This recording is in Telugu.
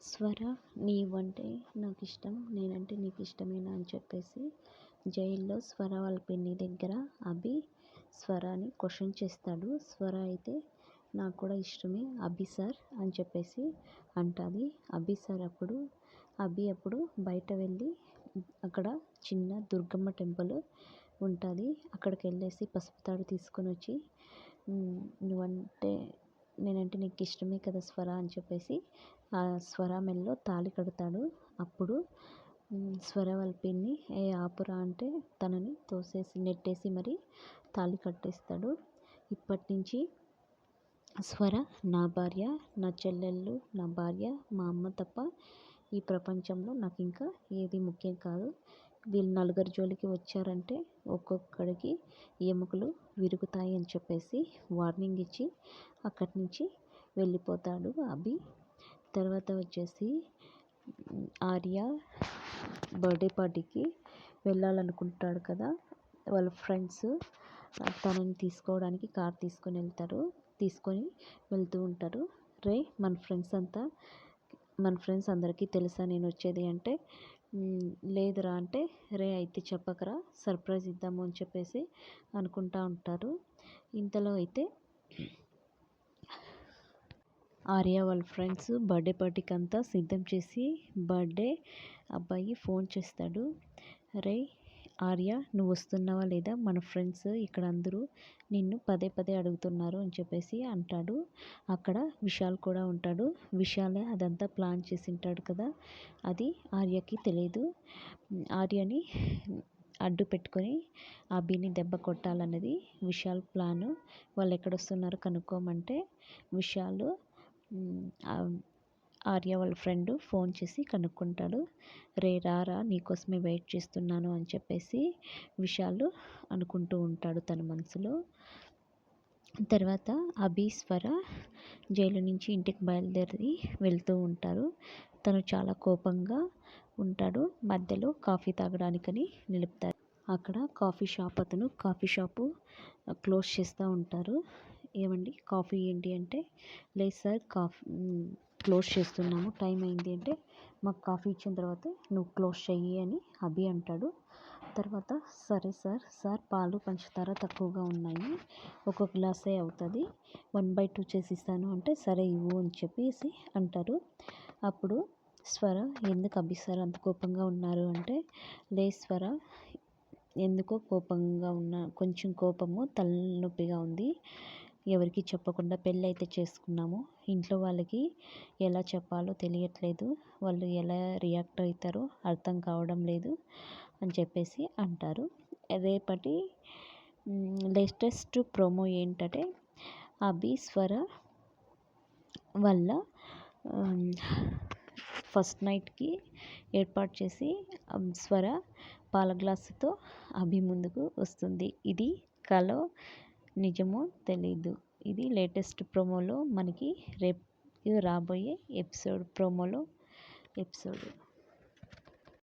స్వర నీవంటే నాకిష్టం, నేనంటే నీకు ఇష్టమేనా అని చెప్పేసి జైల్లో స్వర వాళ్ళ పిన్ని దగ్గర అభి స్వరాని క్వశ్చన్ చేస్తాడు. స్వర అయితే నాకు కూడా ఇష్టమే అభి సార్ అని చెప్పేసి అంటుంది. అభి అప్పుడు బయట వెళ్ళి అక్కడ చిన్న దుర్గమ్మ టెంపుల్ ఉంటుంది, అక్కడికి వెళ్ళేసి పసుపు తాడు తీసుకొని వచ్చి నేనంటే నీకు ఇష్టమే కదా స్వర అని చెప్పేసి ఆ స్వర మెల్లో తాళి కడతాడు. అప్పుడు స్వర వాళ్ళ పిన్ని ఆపురా అంటే తనని నెట్టేసి మరి తాళి కట్టేస్తాడు. ఇప్పటి నుంచి స్వర నా భార్య, నా చెల్లెళ్ళు నా భార్య, మా అమ్మ తప్ప ఈ ప్రపంచంలో నాకు ఇంకా ఏది ముఖ్యం కాదు. వీళ్ళు నలుగురి జోలికి వచ్చారంటే ఒక్కొక్కడికి ఎముకలు విరుగుతాయి అని చెప్పేసి వార్నింగ్ ఇచ్చి అక్కడి నుంచి వెళ్ళిపోతాడు అభి. తర్వాత వచ్చేసి ఆర్య బర్త్డే పార్టీకి వెళ్ళాలనుకుంటాడు కదా, వాళ్ళ ఫ్రెండ్స్ తనని తీసుకోవడానికి కార్ తీసుకొని వెళ్తూ ఉంటారు. రే మన ఫ్రెండ్స్ అందరికీ తెలుసా నేను వచ్చేది అంటే లేదురా అంటే రే అయితే చెప్పకరా సర్ప్రైజ్ ఇద్దాము అని చెప్పేసి అనుకుంటా ఉంటారు. ఇంతలో అయితే ఆర్య వాళ్ళ ఫ్రెండ్స్ బర్త్డే పార్టీకి అంతా సిద్ధం చేసి బర్త్డే అబ్బాయి ఫోన్ చేస్తాడు. రే ఆర్య నువ్వు వస్తున్నావా లేదా, మన ఫ్రెండ్స్ ఇక్కడ అందరూ నిన్ను పదే పదే అడుగుతున్నారు అని చెప్పేసి అంటాడు. అక్కడ విశాల్ కూడా ఉంటాడు. విశాలే అదంతా ప్లాన్ చేసి ఉంటాడు కదా, అది ఆర్యకి తెలియదు. ఆర్యని అడ్డు పెట్టుకొని అభిని దెబ్బ కొట్టాలన్నది విశాల్ ప్లాను. వాళ్ళు ఎక్కడొస్తున్నారో కనుక్కోమంటే విశాల్ ఆర్య వాళ్ళ ఫ్రెండ్ ఫోన్ చేసి కనుక్కుంటాడు. రే రారా నీకోసమే వెయిట్ చేస్తున్నాను అని చెప్పేసి విశాల్ అనుకుంటూ ఉంటాడు తన మనసులో. తర్వాత అభి స్వర జైలు నుంచి ఇంటికి బయలుదేరి వెళ్తూ ఉంటారు. తను చాలా కోపంగా ఉంటాడు. మధ్యలో కాఫీ తాగడానికని నిలుపుతారు. అక్కడ కాఫీ షాపు క్లోజ్ చేస్తూ ఉంటారు. ఏమండి కాఫీ ఏంటి అంటే లేదు సార్ క్లోజ్ చేస్తున్నాము, టైం అయింది అంటే మాకు కాఫీ ఇచ్చిన తర్వాత నువ్వు క్లోజ్ చెయ్యి అని అభి అంటాడు. తర్వాత సరే సార్ పాలు పంచదార తక్కువగా ఉన్నాయి, ఒక గ్లాసే అవుతుంది, 1/2 చేసి ఇస్తాను అంటే సరే ఇవ్వు అని చెప్పేసి అంటారు. అప్పుడు స్వర ఎందుకు అభి సార్ అంత కోపంగా ఉన్నారు అంటే లేదు స్వర ఎందుకో కోపంగా కొంచెం కోపము తలనొప్పిగా ఉంది, ఎవరికి చెప్పకుండా పెళ్ళి అయితే చేసుకున్నాము, ఇంట్లో వాళ్ళకి ఎలా చెప్పాలో తెలియట్లేదు, వాళ్ళు ఎలా రియాక్ట్ అవుతారో అర్థం కావడం లేదు అని చెప్పేసి అంటారు. రేపటి లేటెస్ట్ ప్రోమో ఏంటంటే అభి స్వర వల్ల ఫస్ట్ నైట్కి ఏర్పాటు చేసి స్వర పాల గ్లాసుతో అభి ముందుకు వస్తుంది. ఇది కలో నిజమో తెలీదు. ఇది లేటెస్ట్ ప్రోమోలో మనకి రేపు రాబోయే ఎపిసోడ్